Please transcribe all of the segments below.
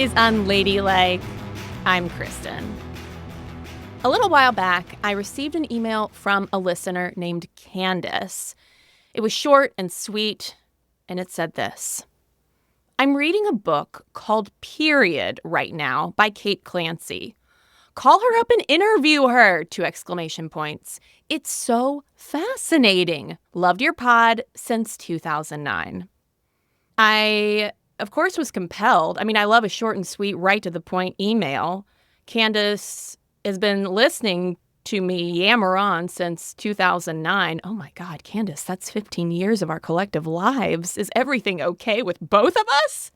is Unladylike. I'm Kristen. A little while back, I received an email from a listener named Candace. It was short and sweet, and it said this. I'm reading a book called Period right now by Kate Clancy. Call her up and interview her, 2 exclamation points. It's so fascinating. Loved your pod since 2009. I, of course, was compelled. I love a short and sweet, right to the point email. Candace has been listening to me yammer on since 2009. Oh my God, Candace, that's 15 years of our collective lives. Is everything okay with both of us?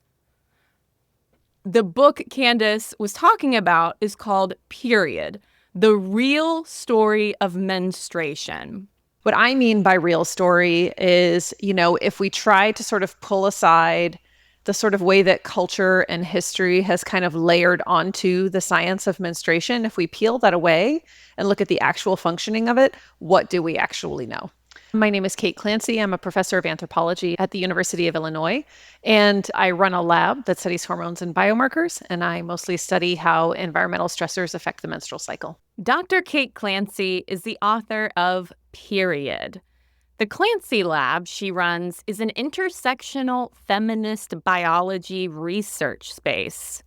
The book Candace was talking about is called Period, The Real Story of Menstruation. What I mean by real story is, if we try to sort of pull aside the sort of way that culture and history has kind of layered onto the science of menstruation, if we peel that away and look at the actual functioning of it, what do we actually know? My name is Kate Clancy. I'm a professor of anthropology at the University of Illinois, and I run a lab that studies hormones and biomarkers, and I mostly study how environmental stressors affect the menstrual cycle. Dr. Kate Clancy is the author of Period. The Clancy Lab she runs is an intersectional feminist biology research space.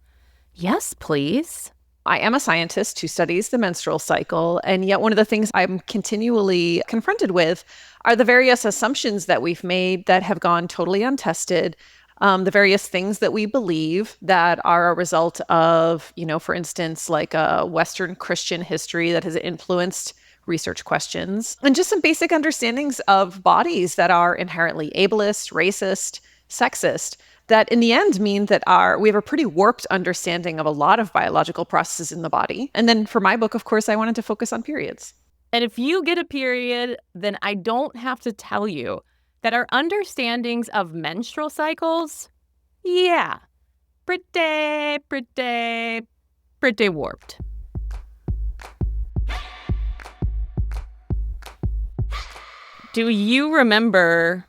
Yes, please. I am a scientist who studies the menstrual cycle, and yet one of the things I'm continually confronted with are the various assumptions that we've made that have gone totally untested, the various things that we believe that are a result of, for instance, like a Western Christian history that has influenced research questions, and just some basic understandings of bodies that are inherently ableist, racist, sexist, that in the end mean that we have a pretty warped understanding of a lot of biological processes in the body. And then for my book, of course, I wanted to focus on periods. And if you get a period, then I don't have to tell you that our understandings of menstrual cycles, pretty warped. Do you remember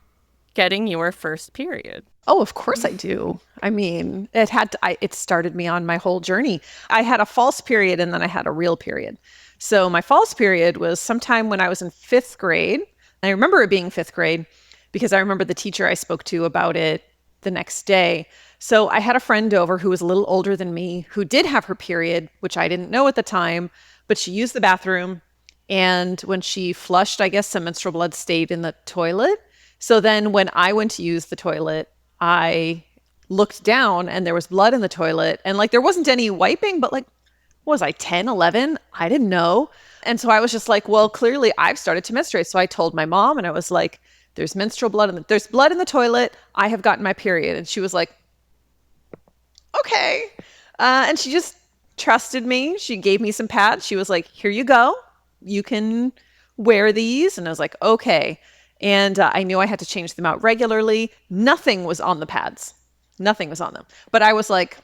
getting your first period? Oh, of course I do. It started me on my whole journey. I had a false period and then I had a real period. So my false period was sometime when I was in 5th grade. And I remember it being 5th grade because I remember the teacher I spoke to about it the next day. So I had a friend over who was a little older than me who did have her period, which I didn't know at the time, but she used the bathroom. And when she flushed, I guess some menstrual blood stayed in the toilet. So then when I went to use the toilet, I looked down and there was blood in the toilet. And there wasn't any wiping, but was I 10, 11? I didn't know. And so I was just like, well, clearly I've started to menstruate. So I told my mom and I was like, there's menstrual blood, there's blood in the toilet. I have gotten my period. And she was like, okay. And she just trusted me. She gave me some pads. She was like, here you go. You can wear these. And I was like, okay. And I knew I had to change them out regularly. Nothing was on the pads. Nothing was on them. But I was like,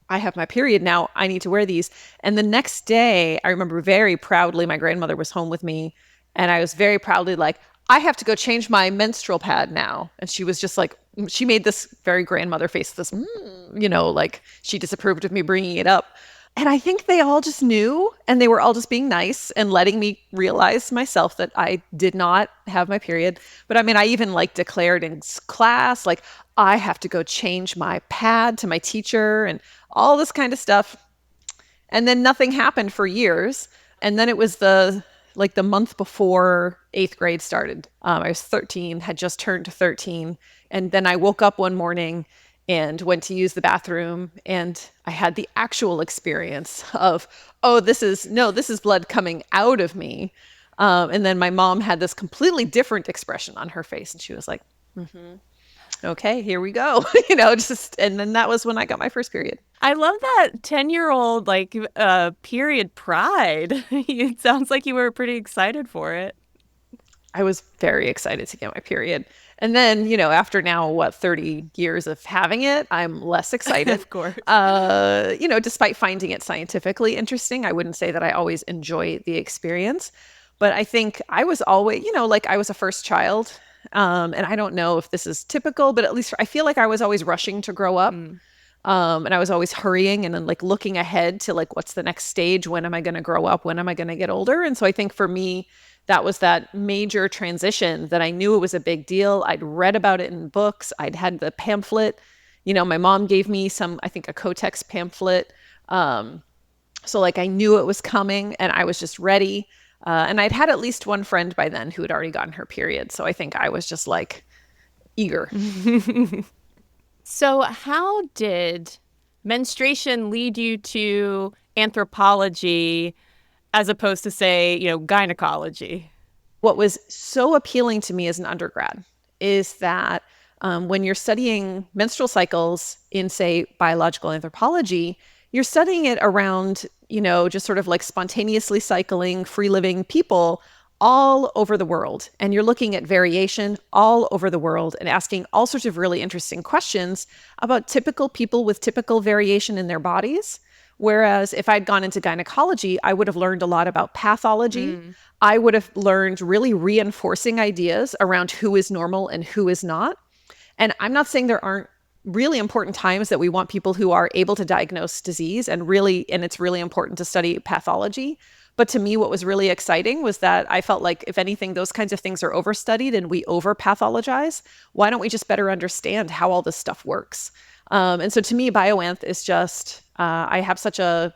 I have my period now. I need to wear these. And the next day, I remember very proudly, my grandmother was home with me. And I was very proudly like, I have to go change my menstrual pad now. And she was just like, she made this very grandmother face, like she disapproved of me bringing it up. And I think they all just knew, and they were all just being nice and letting me realize myself that I did not have my period. But I even declared in class, I have to go change my pad to my teacher and all this kind of stuff. And then nothing happened for years. And then it was the month before 8th grade started. I was 13, had just turned 13. And then I woke up one morning and went to use the bathroom, and I had the actual experience of, this is blood coming out of me. And then my mom had this completely different expression on her face, and she was like, okay, here we go. And then that was when I got my first period. I love that 10-year-old period pride. It sounds like you were pretty excited for it. I was very excited to get my period. And then, after now, 30 years of having it, I'm less excited. Of course. Despite finding it scientifically interesting, I wouldn't say that I always enjoy the experience. But I think I was always, I was a first child. And I don't know if this is typical, but at least I feel like I was always rushing to grow up. And I was always hurrying and then like looking ahead to like, what's the next stage? When am I going to grow up? When am I going to get older? And so I think for me, that was that major transition that I knew it was a big deal. I'd read about it in books. I'd had the pamphlet. My mom gave me some, I think, a Cotex pamphlet. So like I knew it was coming and I was just ready. And I'd had at least one friend by then who had already gotten her period. So I think I was just like eager. So, how did menstruation lead you to anthropology as opposed to, say, gynecology? What was so appealing to me as an undergrad is that when you're studying menstrual cycles in, say, biological anthropology, you're studying it around, just sort of like spontaneously cycling, free living people all over the world. And you're looking at variation all over the world and asking all sorts of really interesting questions about typical people with typical variation in their bodies. Whereas if I'd gone into gynecology, I would have learned a lot about pathology. I would have learned really reinforcing ideas around who is normal and who is not. And I'm not saying there aren't really important times that we want people who are able to diagnose disease and it's really important to study pathology. But to me, what was really exciting was that I felt like, if anything, those kinds of things are overstudied and we over pathologize. Why don't we just better understand how all this stuff works? And so to me, bioanth is just, I have such a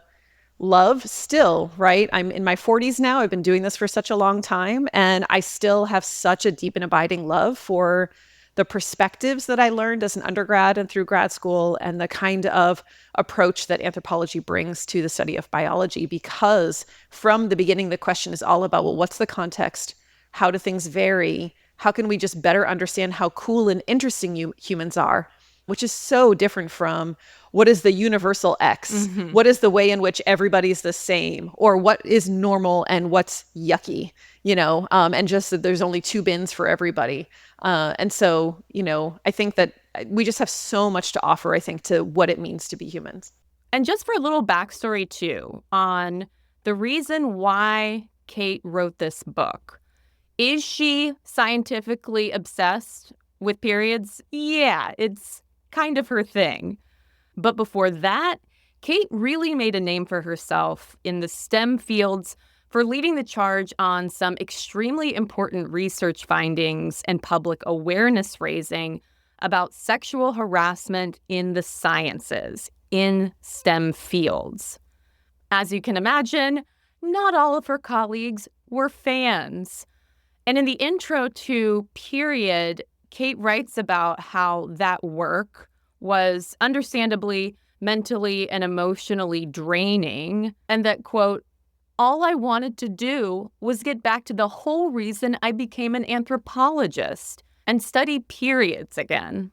love still, right? I'm in my 40s now. I've been doing this for such a long time. And I still have such a deep and abiding love for the perspectives that I learned as an undergrad and through grad school, and the kind of approach that anthropology brings to the study of biology. Because from the beginning, the question is all about, well, what's the context? How do things vary? How can we just better understand how cool and interesting humans are? Which is so different from what is the universal X? What is the way in which everybody's the same? Or what is normal and what's yucky? And just that there's only two bins for everybody. And so, I think that we just have so much to offer, I think, to what it means to be humans. And just for a little backstory, too, on the reason why Kate wrote this book. Is she scientifically obsessed with periods? Yeah, it's kind of her thing. But before that, Kate really made a name for herself in the STEM fields for leading the charge on some extremely important research findings and public awareness raising about sexual harassment in the sciences, in STEM fields. As you can imagine, not all of her colleagues were fans. And in the intro to Period, Kate writes about how that work was understandably mentally and emotionally draining, and that, quote, all I wanted to do was get back to the whole reason I became an anthropologist and study periods again.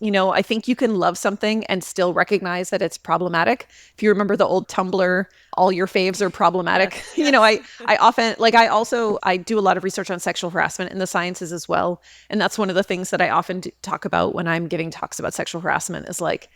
I think you can love something and still recognize that it's problematic. If you remember the old Tumblr, all your faves are problematic. Yes. I often, I do a lot of research on sexual harassment in the sciences as well. And that's one of the things that I often talk about when I'm giving talks about sexual harassment is like,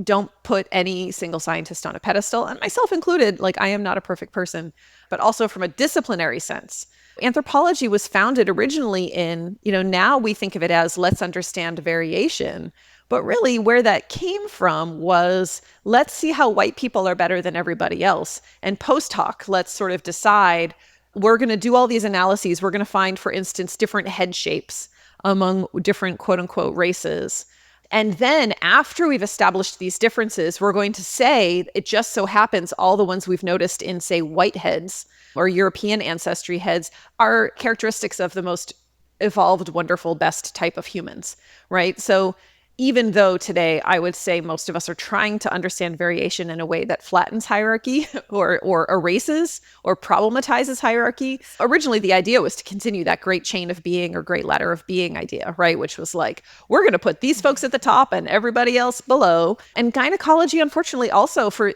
don't put any single scientist on a pedestal, and myself included. Like, I am not a perfect person, but also from a disciplinary sense. Anthropology was founded originally in, now we think of it as let's understand variation. But really where that came from was let's see how white people are better than everybody else. And post hoc, let's sort of decide we're going to do all these analyses. We're going to find, for instance, different head shapes among different quote unquote races. And then after we've established these differences, we're going to say it just so happens all the ones we've noticed in, say, white heads or European ancestry heads are characteristics of the most evolved, wonderful, best type of humans, right? So even though today I would say most of us are trying to understand variation in a way that flattens hierarchy or erases or problematizes hierarchy, originally the idea was to continue that great chain of being or great ladder of being idea, right? Which was like, we're going to put these folks at the top and everybody else below. And gynecology, unfortunately, also for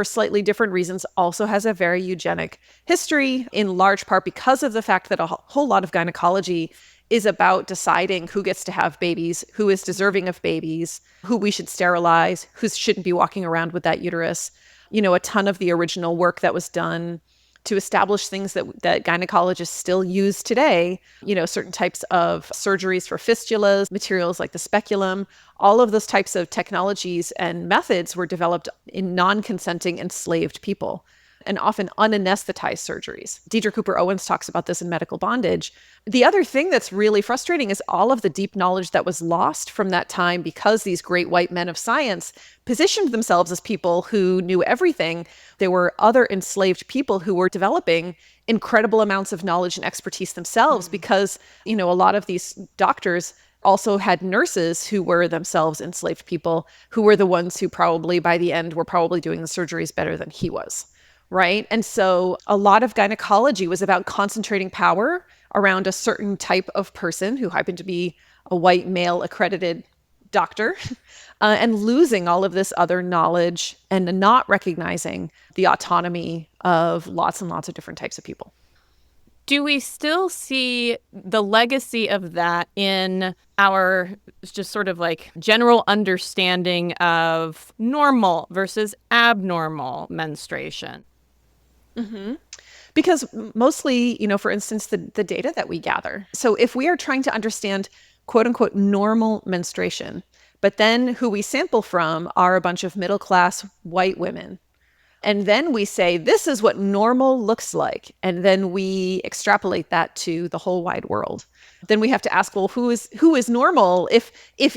slightly different reasons, also has a very eugenic history, in large part because of the fact that a whole lot of gynecology is about deciding who gets to have babies, who is deserving of babies, who we should sterilize, who shouldn't be walking around with that uterus. A ton of the original work that was done to establish things that gynecologists still use today, certain types of surgeries for fistulas, materials like the speculum. All of those types of technologies and methods were developed in non-consenting enslaved people, and often unanesthetized surgeries. Deidre Cooper Owens talks about this in Medical Bondage. The other thing that's really frustrating is all of the deep knowledge that was lost from that time because these great white men of science positioned themselves as people who knew everything. There were other enslaved people who were developing incredible amounts of knowledge and expertise themselves because, a lot of these doctors also had nurses who were themselves enslaved people, who were the ones who probably by the end were probably doing the surgeries better than he was. Right. And so a lot of gynecology was about concentrating power around a certain type of person who happened to be a white male accredited doctor and losing all of this other knowledge and not recognizing the autonomy of lots and lots of different types of people. Do we still see the legacy of that in our just sort of like general understanding of normal versus abnormal menstruation? Mm-hmm. Because mostly, for instance, the data that we gather. So if we are trying to understand quote unquote normal menstruation, but then who we sample from are a bunch of middle class white women, and then we say, this is what normal looks like. And then we extrapolate that to the whole wide world. Then we have to ask, well, who is normal? If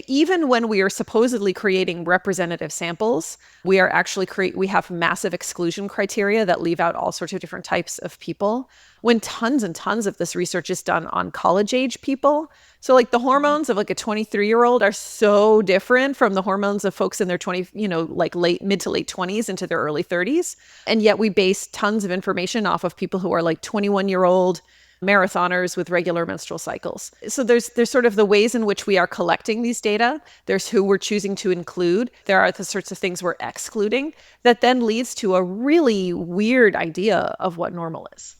even when we are supposedly creating representative samples, we are actually we have massive exclusion criteria that leave out all sorts of different types of people, when tons and tons of this research is done on college age people. So like the hormones of like a 23-year-old are so different from the hormones of folks in their like mid to late 20s into their early 30s. And yet we base tons of information off of people who are like 21-year-old marathoners with regular menstrual cycles. So there's sort of the ways in which we are collecting these data. There's who we're choosing to include. There are the sorts of things we're excluding that then leads to a really weird idea of what normal is.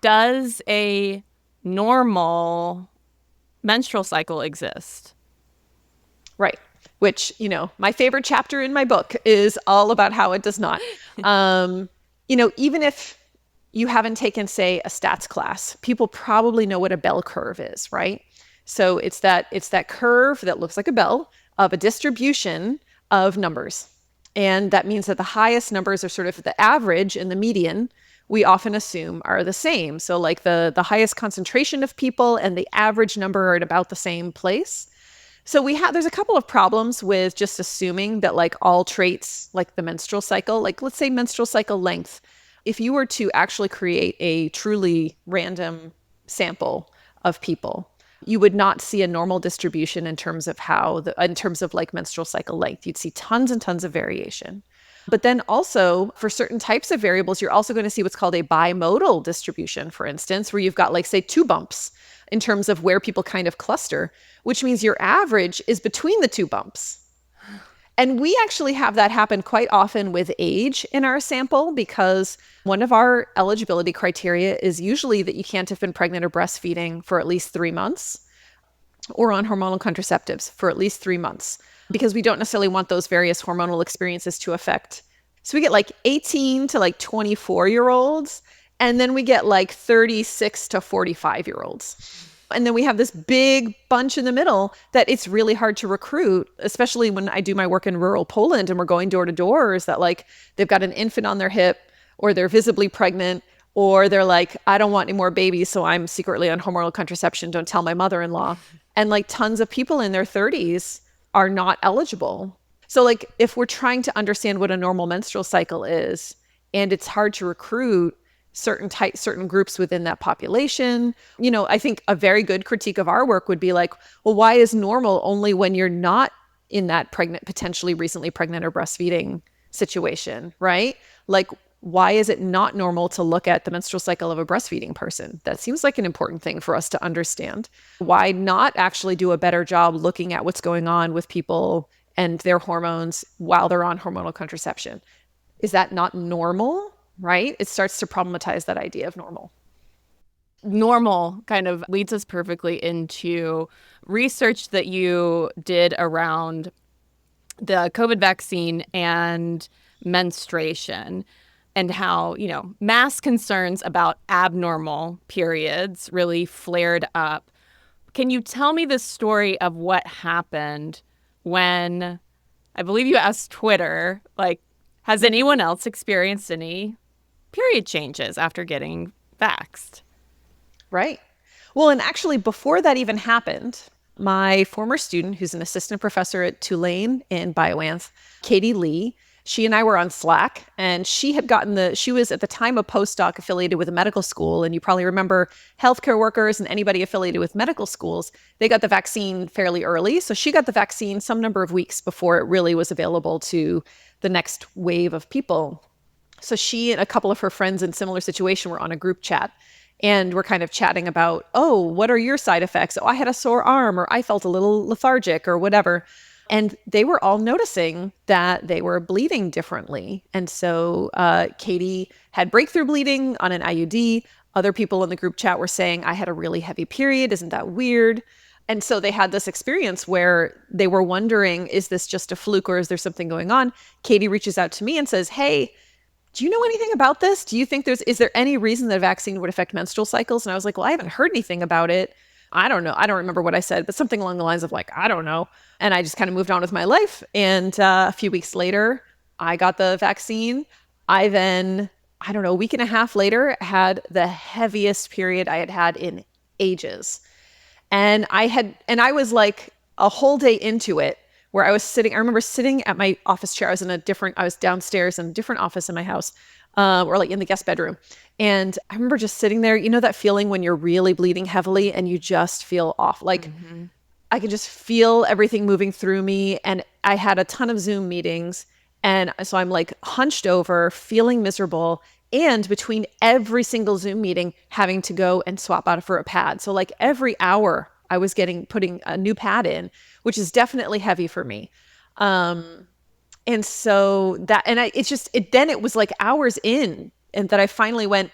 Does a normal menstrual cycle exist? Right. Which, my favorite chapter in my book is all about how it does not. Even if you haven't taken, say, a stats class, people probably know what a bell curve is, right? So it's that curve that looks like a bell of a distribution of numbers. And that means that the highest numbers are sort of the average, and the median we often assume are the same. So like the highest concentration of people and the average number are at about the same place. So there's a couple of problems with just assuming that like all traits, like the menstrual cycle, like let's say menstrual cycle length, if you were to actually create a truly random sample of people, you would not see a normal distribution in terms of like menstrual cycle length. You'd see tons and tons of variation. But then also for certain types of variables, you're also going to see what's called a bimodal distribution, for instance, where you've got like, say, two bumps in terms of where people kind of cluster, which means your average is between the two bumps. And we actually have that happen quite often with age in our sample, because one of our eligibility criteria is usually that you can't have been pregnant or breastfeeding for at least 3 months, or on hormonal contraceptives for at least 3 months, because we don't necessarily want those various hormonal experiences to affect. So we get like 18 to like 24-year-olds, and then we get like 36 to 45-year-olds. And then we have this big bunch in the middle that it's really hard to recruit, especially when I do my work in rural Poland and we're going door to door, is that like they've got an infant on their hip, or they're visibly pregnant, or they're like, I don't want any more babies, so I'm secretly on hormonal contraception. Don't tell my mother-in-law. And like tons of people in their 30s are not eligible. So like if we're trying to understand what a normal menstrual cycle is, and it's hard to recruit certain groups within that population, I think a very good critique of our work would be like, well, why is normal only when you're not in that potentially recently pregnant or breastfeeding situation, right? Like, why is it not normal to look at the menstrual cycle of a breastfeeding person? That seems like an important thing for us to understand. Why not actually do a better job looking at what's going on with people and their hormones while they're on hormonal contraception? Is that not normal? right? It starts to problematize that idea of normal. Normal kind of leads us perfectly into research that you did around the COVID vaccine and menstruation, and how, mass concerns about abnormal periods really flared up. Can you tell me the story of what happened when, I believe you asked Twitter, like, has anyone else experienced any period changes after getting vaxxed? Right. Well, and actually, before that even happened, my former student, who's an assistant professor at Tulane in bioanth, Katie Lee, she and I were on Slack, and she was at the time a postdoc affiliated with a medical school. And you probably remember healthcare workers and anybody affiliated with medical schools, they got the vaccine fairly early. So she got the vaccine some number of weeks before it really was available to the next wave of people. So she and a couple of her friends in similar situation were on a group chat, and we're kind of chatting about, oh, what are your side effects? Oh, I had a sore arm, or I felt a little lethargic, or whatever. And they were all noticing that they were bleeding differently. And so Katie had breakthrough bleeding on an IUD. Other people in the group chat were saying, I had a really heavy period. Isn't that weird? And so they had this experience where they were wondering, is this just a fluke or is there something going on? Katie reaches out to me and says, hey, do you know anything about this? Do you think is there any reason that a vaccine would affect menstrual cycles? And I was like, well, I haven't heard anything about it. I don't know. I don't remember what I said, but something along the lines of like, I don't know. And I just kind of moved on with my life. And a few weeks later, I got the vaccine. I then, I don't know, a week and a half later, had the heaviest period I had had in ages. And I was like a whole day into it where I remember sitting at my office chair. I was downstairs in a different office in my house, or like in the guest bedroom. And I remember just sitting there, that feeling when you're really bleeding heavily and you just feel off. Like I could just feel everything moving through me. And I had a ton of Zoom meetings. And so I'm like hunched over, feeling miserable. And between every single Zoom meeting, having to go and swap out for a pad. So like every hour I was putting a new pad in, which is definitely heavy for me. And so then it was like hours in, and that I finally went,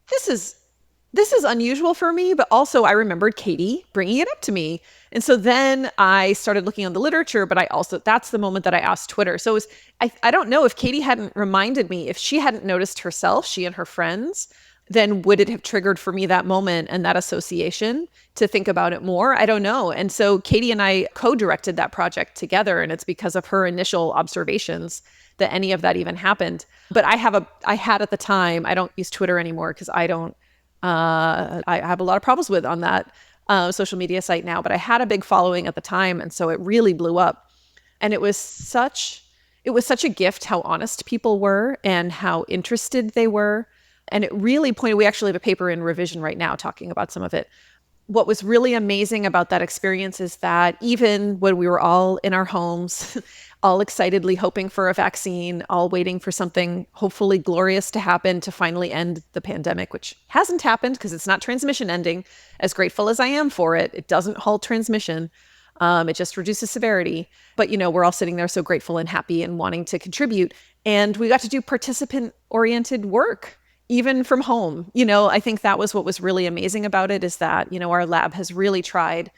this is unusual for me, but also I remembered Katie bringing it up to me. And so then I started looking on the literature, but that's the moment that I asked Twitter. So I don't know if Katie hadn't reminded me, if she hadn't noticed herself, she and her friends, then would it have triggered for me that moment and that association to think about it more? I don't know. And so Katie and I co-directed that project together, and it's because of her initial observations that any of that even happened. But I had at the time, I don't use Twitter anymore because I have a lot of problems with on that social media site now, but I had a big following at the time. And so it really blew up. And it was such a gift how honest people were and how interested they were. And it really we actually have a paper in revision right now talking about some of it. What was really amazing about that experience is that even when we were all in our homes, all excitedly hoping for a vaccine, all waiting for something hopefully glorious to happen to finally end the pandemic, which hasn't happened because it's not transmission ending. As grateful as I am for it, it doesn't halt transmission. It just reduces severity. But, we're all sitting there so grateful and happy and wanting to contribute. And we got to do participant-oriented work, even from home. I think that was what was really amazing about it, is that, our lab has really tried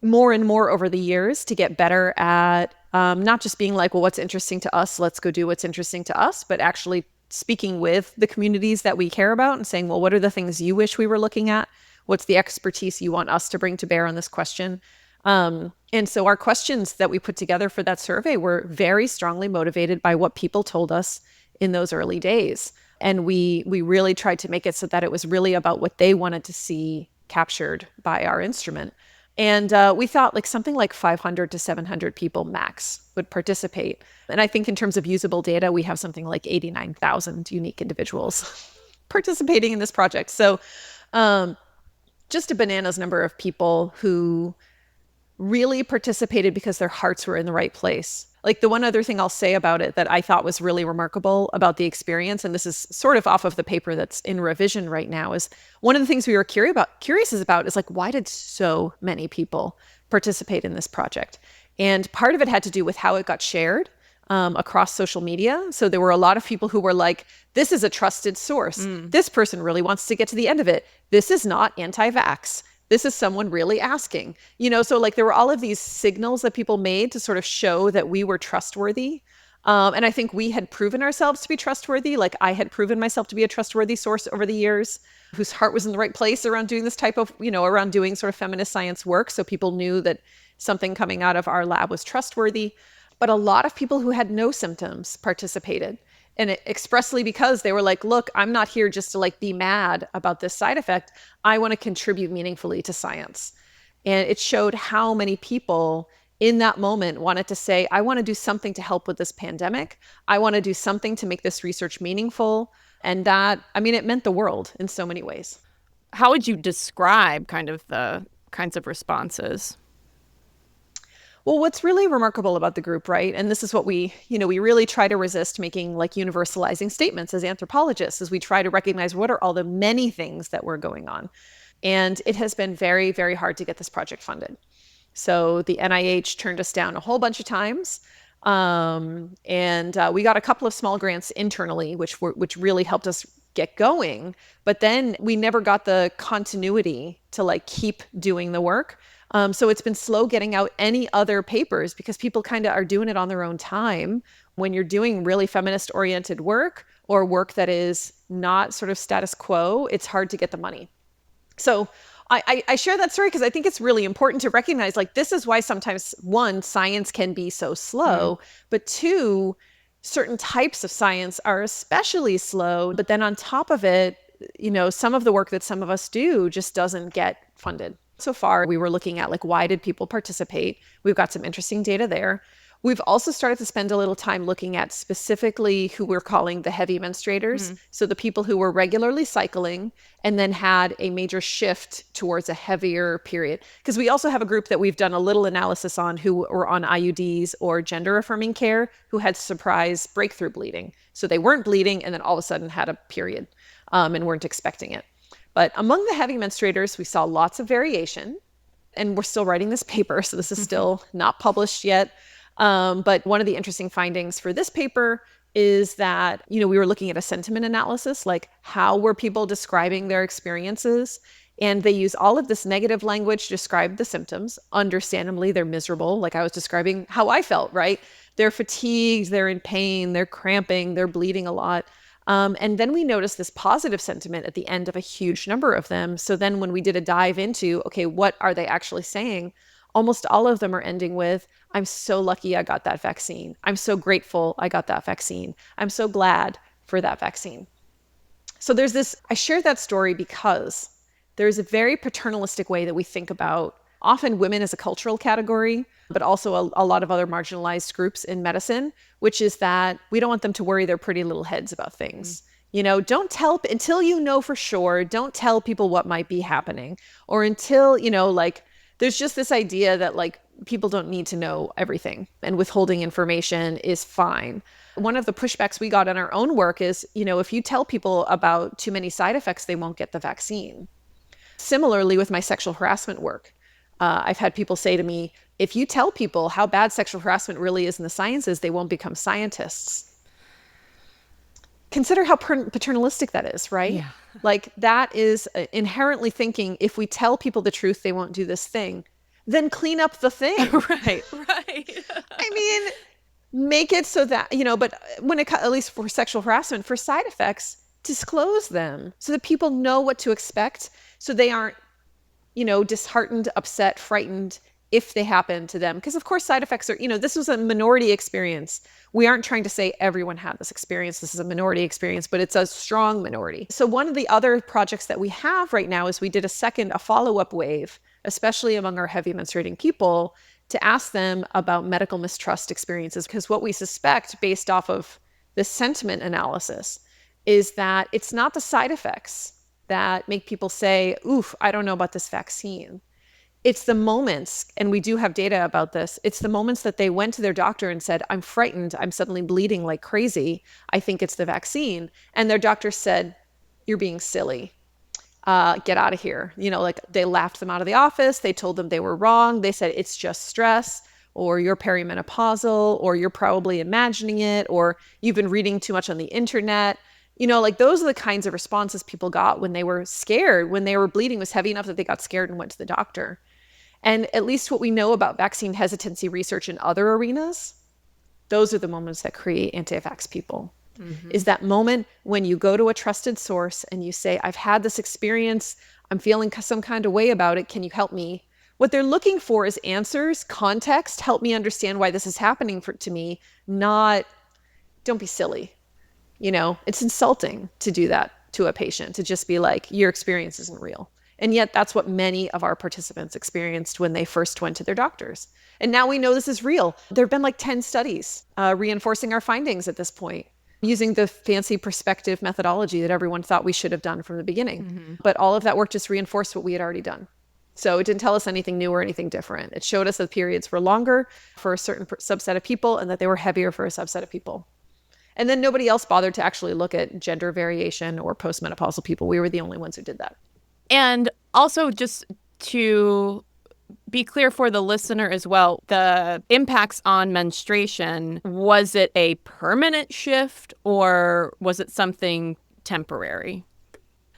more and more over the years to get better at not just being like, well, what's interesting to us? Let's go do what's interesting to us, but actually speaking with the communities that we care about and saying, well, what are the things you wish we were looking at? What's the expertise you want us to bring to bear on this question? And so our questions that we put together for that survey were very strongly motivated by what people told us in those early days. And we really tried to make it so that it was really about what they wanted to see captured by our instrument. And we thought like something like 500 to 700 people max would participate. And I think in terms of usable data, we have something like 89,000 unique individuals participating in this project. So just a bananas number of people who really participated because their hearts were in the right place. Like the one other thing I'll say about it that I thought was really remarkable about the experience, and this is sort of off of the paper that's in revision right now, is one of the things we were curious about is like, why did so many people participate in this project? And part of it had to do with how it got shared. across social media. So there were a lot of people who were like, this is a trusted source. This person really wants to get to the end of it. This is not anti-vax. This is someone really asking. So like there were all of these signals that people made to sort of show that we were trustworthy. And I think we had proven ourselves to be trustworthy. Like I had proven myself to be a trustworthy source over the years, whose heart was in the right place around doing this type of, around doing sort of feminist science work. So people knew that something coming out of our lab was trustworthy. But a lot of people who had no symptoms participated. And expressly because they were like, look, I'm not here just to like be mad about this side effect. I want to contribute meaningfully to science. And it showed how many people in that moment wanted to say, I want to do something to help with this pandemic. I want to do something to make this research meaningful. And that, I mean, it meant the world in so many ways. How would you describe kind of the kinds of responses? Well, what's really remarkable about the group, right? And this is what we really try to resist making like universalizing statements as anthropologists, as we try to recognize what are all the many things that were going on. And it has been very, very hard to get this project funded. So the NIH turned us down a whole bunch of times. And we got a couple of small grants internally, which really helped us get going. But then we never got the continuity to like keep doing the work. So it's been slow getting out any other papers because people kind of are doing it on their own time. When you're doing really feminist oriented work or work that is not sort of status quo, it's hard to get the money. So I share that story because I think it's really important to recognize like this is why sometimes one, science can be so slow, but two, certain types of science are especially slow. But then on top of it, some of the work that some of us do just doesn't get funded. So far, we were looking at like, why did people participate? We've got some interesting data there. We've also started to spend a little time looking at specifically who we're calling the heavy menstruators. So the people who were regularly cycling and then had a major shift towards a heavier period. Because we also have a group that we've done a little analysis on who were on IUDs or gender affirming care who had surprise breakthrough bleeding. So they weren't bleeding and then all of a sudden had a period and weren't expecting it. But among the heavy menstruators, we saw lots of variation. And we're still writing this paper, so this is still not published yet. But one of the interesting findings for this paper is that, we were looking at a sentiment analysis, like how were people describing their experiences? And they use all of this negative language to describe the symptoms. Understandably, they're miserable. Like I was describing how I felt, right? They're fatigued, they're in pain, they're cramping, they're bleeding a lot. And then we noticed this positive sentiment at the end of a huge number of them. So then when we did a dive into, okay, what are they actually saying? Almost all of them are ending with, I'm so lucky I got that vaccine. I'm so grateful I got that vaccine. I'm so glad for that vaccine. So there's this, I share that story because there's a very paternalistic way that we think about often women as a cultural category, but also a lot of other marginalized groups in medicine, which is that we don't want them to worry their pretty little heads about things. Don't tell until you know for sure, don't tell people what might be happening. Or until, like, there's just this idea that like people don't need to know everything and withholding information is fine. One of the pushbacks we got in our own work is, if you tell people about too many side effects, they won't get the vaccine. Similarly, with my sexual harassment work, I've had people say to me, if you tell people how bad sexual harassment really is in the sciences, they won't become scientists. Consider how paternalistic that is, right? Yeah. Like that is inherently thinking if we tell people the truth, they won't do this thing. Then clean up the thing. Right. I mean, make it so that, but when at least for sexual harassment, for side effects, disclose them so that people know what to expect so they aren't, disheartened, upset, frightened if they happen to them. Because of course, side effects are, this was a minority experience. We aren't trying to say everyone had this experience. This is a minority experience, but it's a strong minority. So one of the other projects that we have right now is we did a follow-up wave, especially among our heavy menstruating people, to ask them about medical mistrust experiences. Because what we suspect based off of this sentiment analysis is that it's not the side effects that make people say, oof, I don't know about this vaccine. It's the moments, and we do have data about this, it's the moments that they went to their doctor and said, I'm frightened, I'm suddenly bleeding like crazy, I think it's the vaccine. And their doctor said, you're being silly. Get out of here. Like they laughed them out of the office. They told them they were wrong. They said, it's just stress. or you're perimenopausal, or you're probably imagining it, or you've been reading too much on the internet. Like those are the kinds of responses people got when they were scared, when they were bleeding was heavy enough that they got scared and went to the doctor. And at least what we know about vaccine hesitancy research in other arenas, those are the moments that create anti-vax people. Is that moment when you go to a trusted source and you say, I've had this experience, I'm feeling some kind of way about it, can you help me? What they're looking for is answers, context, help me understand why this is happening to me, not, don't be silly. It's insulting to do that to a patient, to just be like, your experience isn't real. And yet that's what many of our participants experienced when they first went to their doctors. And now we know this is real. There have been like 10 studies reinforcing our findings at this point, using the fancy perspective methodology that everyone thought we should have done from the beginning. But all of that work just reinforced what we had already done. So it didn't tell us anything new or anything different. It showed us that periods were longer for a certain subset of people and that they were heavier for a subset of people. And then nobody else bothered to actually look at gender variation or postmenopausal people. We were the only ones who did that. And also, just to be clear for the listener as well, the impacts on menstruation, was it a permanent shift or was it something temporary?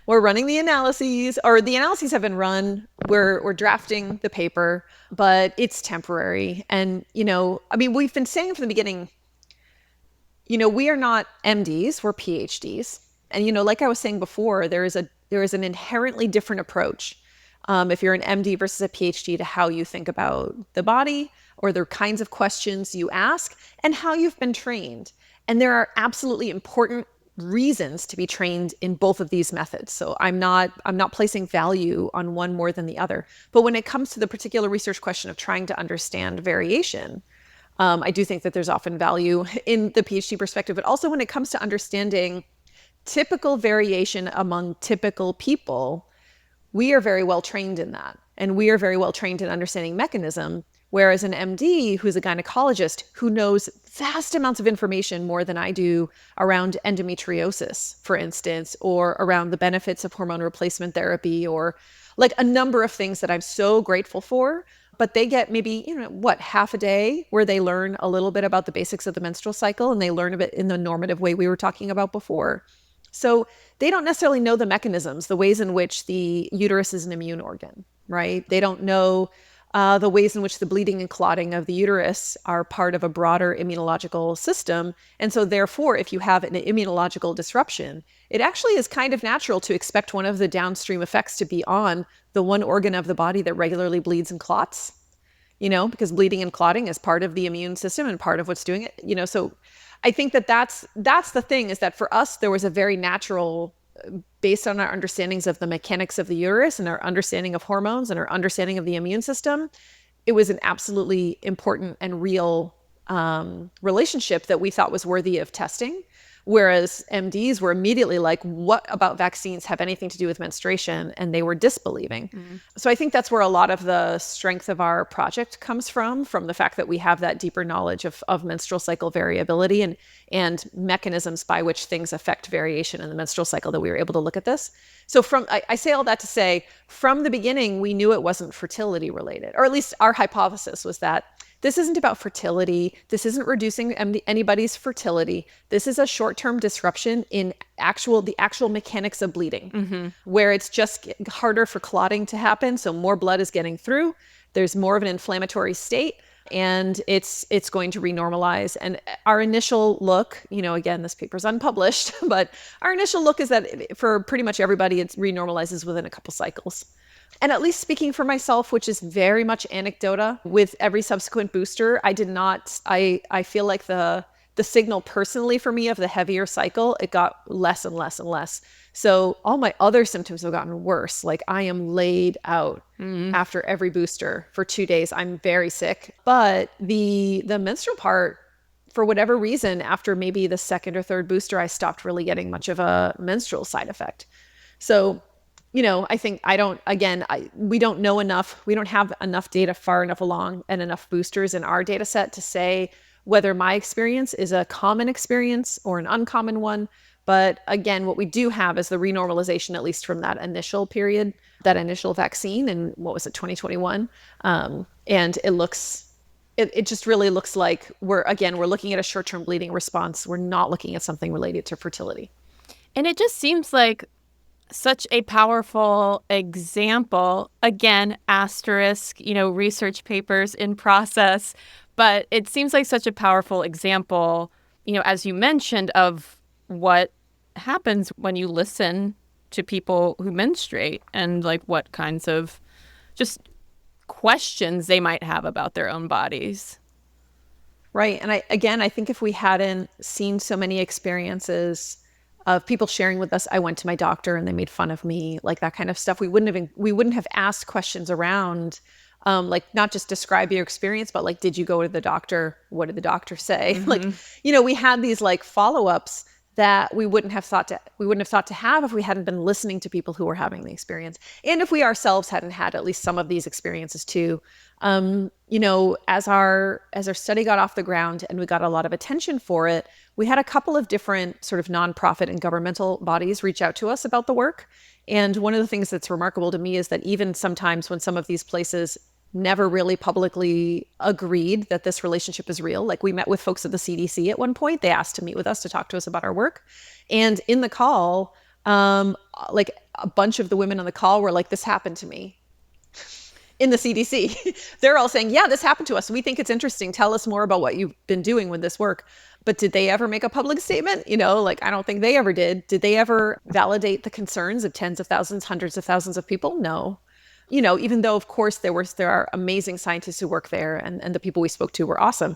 We're running the analyses, or the analyses have been run. We're drafting the paper, but it's temporary. And, we've been saying from the beginning, we are not MDs, we're PhDs. And, like I was saying before, there is an inherently different approach if you're an MD versus a PhD to how you think about the body or the kinds of questions you ask and how you've been trained. And there are absolutely important reasons to be trained in both of these methods. So I'm not placing value on one more than the other. But when it comes to the particular research question of trying to understand variation, I do think that there's often value in the PhD perspective, but also when it comes to understanding typical variation among typical people, we are very well trained in that. And we are very well trained in understanding mechanism. Whereas an MD who's a gynecologist who knows vast amounts of information more than I do around endometriosis, for instance, or around the benefits of hormone replacement therapy, or like a number of things that I'm so grateful for, but they get maybe, half a day where they learn a little bit about the basics of the menstrual cycle and they learn a bit in the normative way we were talking about before. So they don't necessarily know the mechanisms, the ways in which the uterus is an immune organ, right? They don't know the ways in which the bleeding and clotting of the uterus are part of a broader immunological system. And so therefore, if you have an immunological disruption, it actually is kind of natural to expect one of the downstream effects to be on the one organ of the body that regularly bleeds and clots, because bleeding and clotting is part of the immune system and part of what's doing it, so I think that's the thing, is that for us, there was a very natural, based on our understandings of the mechanics of the uterus and our understanding of hormones and our understanding of the immune system, it was an absolutely important and real relationship that we thought was worthy of testing. Whereas MDs were immediately like, what about vaccines have anything to do with menstruation? And they were disbelieving. So I think that's where a lot of the strength of our project comes from the fact that we have that deeper knowledge of menstrual cycle variability and mechanisms by which things affect variation in the menstrual cycle, that we were able to look at this. So I say all that to say, from the beginning, we knew it wasn't fertility related, or at least our hypothesis was that this isn't about fertility. This isn't reducing anybody's fertility. This is a short-term disruption in the actual mechanics of bleeding, where it's just harder for clotting to happen. So more blood is getting through. There's more of an inflammatory state, and it's going to renormalize. And our initial look, again, this paper's unpublished, but our initial look is that for pretty much everybody, it renormalizes within a couple cycles. And at least speaking for myself, which is very much anecdota, with every subsequent booster, I feel like the signal personally for me of the heavier cycle, it got less and less and less. So all my other symptoms have gotten worse. Like I am laid out after every booster for 2 days. I'm very sick. But the menstrual part, for whatever reason, after maybe the second or third booster, I stopped really getting much of a menstrual side effect. So I think we don't know enough. We don't have enough data far enough along and enough boosters in our data set to say whether my experience is a common experience or an uncommon one. But again, what we do have is the renormalization, at least from that initial period, that initial vaccine in, 2021? And it looks it just really looks like we're looking at a short-term bleeding response. We're not looking at something related to fertility. And it just seems like such a powerful example. Again, asterisk, research papers in process. But it seems like such a powerful example, as you mentioned, of what happens when you listen to people who menstruate and like what kinds of just questions they might have about their own bodies. Right. And I think if we hadn't seen so many experiences of people sharing with us, I went to my doctor and they made fun of me, like that kind of stuff, we wouldn't have asked questions around, like not just describe your experience, but like, did you go to the doctor? What did the doctor say? Like, Mm-hmm. we had these like follow-ups that we wouldn't have thought to have if we hadn't been listening to people who were having the experience, and if we ourselves hadn't had at least some of these experiences too. As our study got off the ground and we got a lot of attention for it, we had a couple of different sort of nonprofit and governmental bodies reach out to us about the work. And one of the things that's remarkable to me is that even sometimes when some of these places never really publicly agreed that this relationship is real. Like we met with folks at the CDC at one point. They asked to meet with us to talk to us about our work. And in the call, like a bunch of the women on the call were like, this happened to me in the CDC. They're all saying, yeah, this happened to us. We think it's interesting. Tell us more about what you've been doing with this work. But did they ever make a public statement? Like I don't think they ever did. Did they ever validate the concerns of tens of thousands, hundreds of thousands of people? No. Even though, of course, there are amazing scientists who work there, and the people we spoke to were awesome.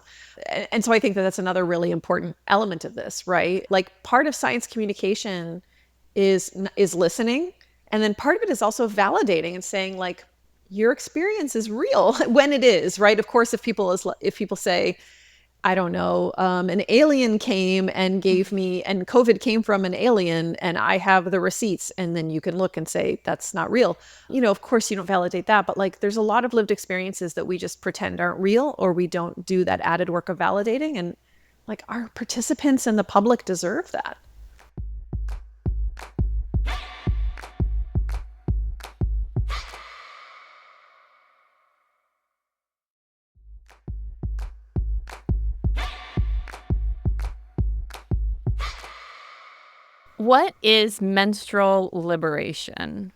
And so I think that that's another really important element of this, right? Like part of science communication is listening. And then part of it is also validating and saying like, your experience is real when it is, right? Of course, if people say, I don't know, an alien came and gave me, and COVID came from an alien, and I have the receipts, and then you can look and say, that's not real. Of course, you don't validate that, but like there's a lot of lived experiences that we just pretend aren't real, or we don't do that added work of validating. And like our participants and the public deserve that. What is menstrual liberation?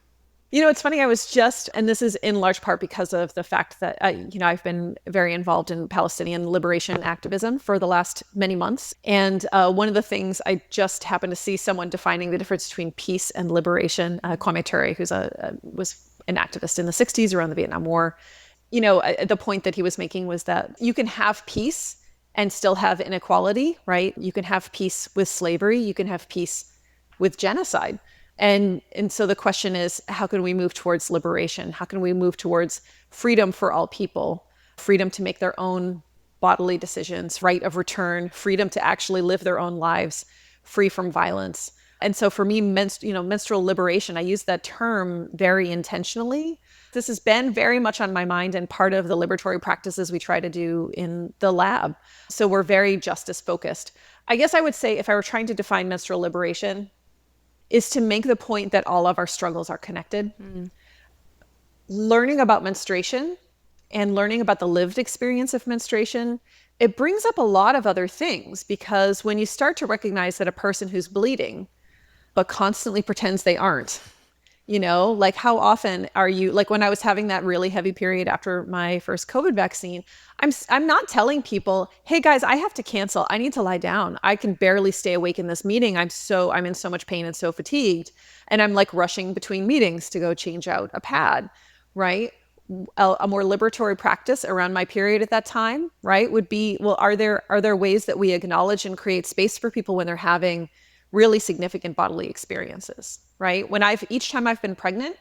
It's funny. And this is in large part because of the fact that, I've been very involved in Palestinian liberation activism for the last many months. And one of the things I just happened to see someone defining the difference between peace and liberation, Kwame Ture, who's was an activist in the 60s around the Vietnam War. The point that he was making was that you can have peace and still have inequality, right? You can have peace with slavery. You can have peace with genocide. And so the question is, how can we move towards liberation? How can we move towards freedom for all people, freedom to make their own bodily decisions, right of return, freedom to actually live their own lives, free from violence? And so for me, menstrual liberation, I use that term very intentionally. This has been very much on my mind and part of the liberatory practices we try to do in the lab. So we're very justice focused. I guess I would say if I were trying to define menstrual liberation, is to make the point that all of our struggles are connected. Mm. Learning about menstruation and learning about the lived experience of menstruation, it brings up a lot of other things, because when you start to recognize that a person who's bleeding but constantly pretends they aren't, like how often are you, like when I was having that really heavy period after my first COVID vaccine, I'm not telling people, hey guys, I have to cancel. I need to lie down. I can barely stay awake in this meeting. I'm in so much pain and so fatigued. And I'm like rushing between meetings to go change out a pad, right? A more liberatory practice around my period at that time, right, would be, well, are there ways that we acknowledge and create space for people when they're having really significant bodily experiences, right? Each time I've been pregnant,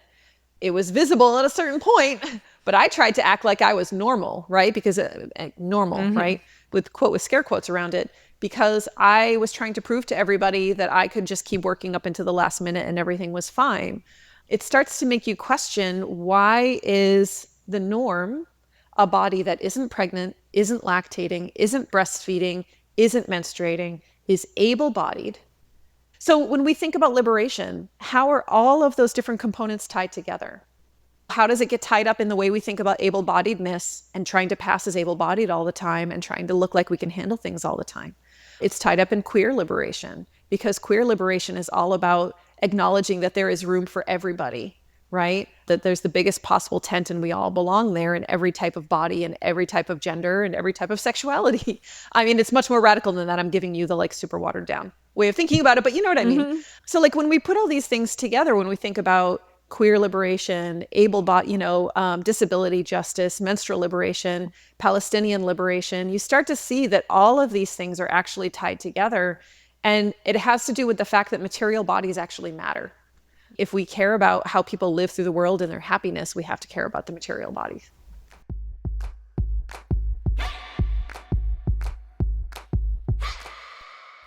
it was visible at a certain point, but I tried to act like I was normal, right? Because normal, mm-hmm. right? With scare quotes around it, because I was trying to prove to everybody that I could just keep working up into the last minute and everything was fine. It starts to make you question, why is the norm a body that isn't pregnant, isn't lactating, isn't breastfeeding, isn't menstruating, is able-bodied? So when we think about liberation, how are all of those different components tied together? How does it get tied up in the way we think about able-bodiedness and trying to pass as able-bodied all the time and trying to look like we can handle things all the time? It's tied up in queer liberation, because queer liberation is all about acknowledging that there is room for everybody, right? That there's the biggest possible tent and we all belong there in every type of body and every type of gender and every type of sexuality. I mean, it's much more radical than that. I'm giving you the like super watered down way of thinking about it, but you know what I mean? So like when we put all these things together, when we think about queer liberation, disability justice, menstrual liberation, Palestinian liberation, you start to see that all of these things are actually tied together. And it has to do with the fact that material bodies actually matter. If we care about how people live through the world and their happiness, we have to care about the material bodies.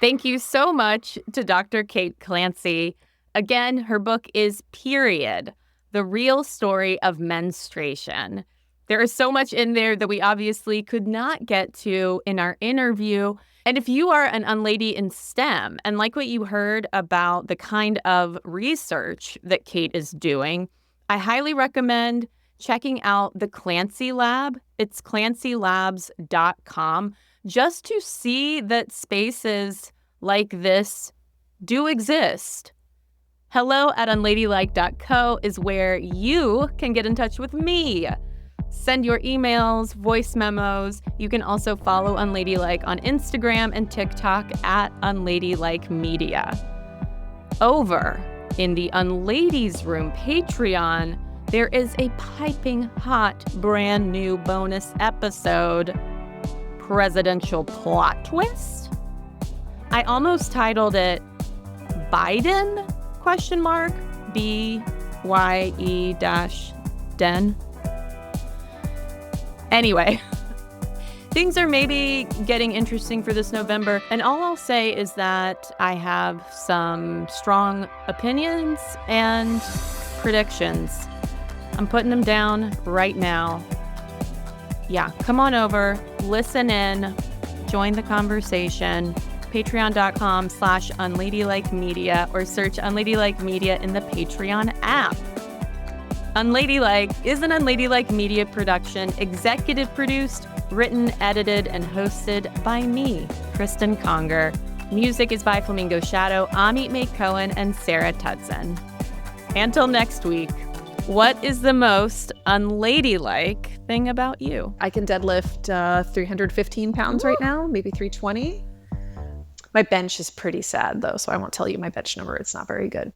Thank you so much to Dr. Kate Clancy. Again, her book is Period, The Real Story of Menstruation. There is so much in there that we obviously could not get to in our interview. And if you are an unlady in STEM and like what you heard about the kind of research that Kate is doing, I highly recommend checking out the Clancy Lab. It's clancylabs.com, just to see that spaces like this do exist. hello@unladylike.co is where you can get in touch with me. Send your emails, voice memos. You can also follow Unladylike on Instagram and TikTok @unladylikemedia. Over in the Unladies Room Patreon, there is a piping hot brand new bonus episode, Presidential Plot Twist. I almost titled it Biden ? BYE-den. Anyway, things are maybe getting interesting for this November. And all I'll say is that I have some strong opinions and predictions. I'm putting them down right now. Yeah, come on over, listen in, join the conversation. Patreon.com/unladylikemedia or search Unladylike Media in the Patreon app. Unladylike is an Unladylike Media production, executive produced, written, edited, and hosted by me, Kristen Conger. Music is by Flamingo Shadow, Amit May Cohen, and Sarah Tudson. Until next week, what is the most unladylike thing about you? I can deadlift 315 pounds right now, maybe 320. My bench is pretty sad, though, so I won't tell you my bench number. It's not very good.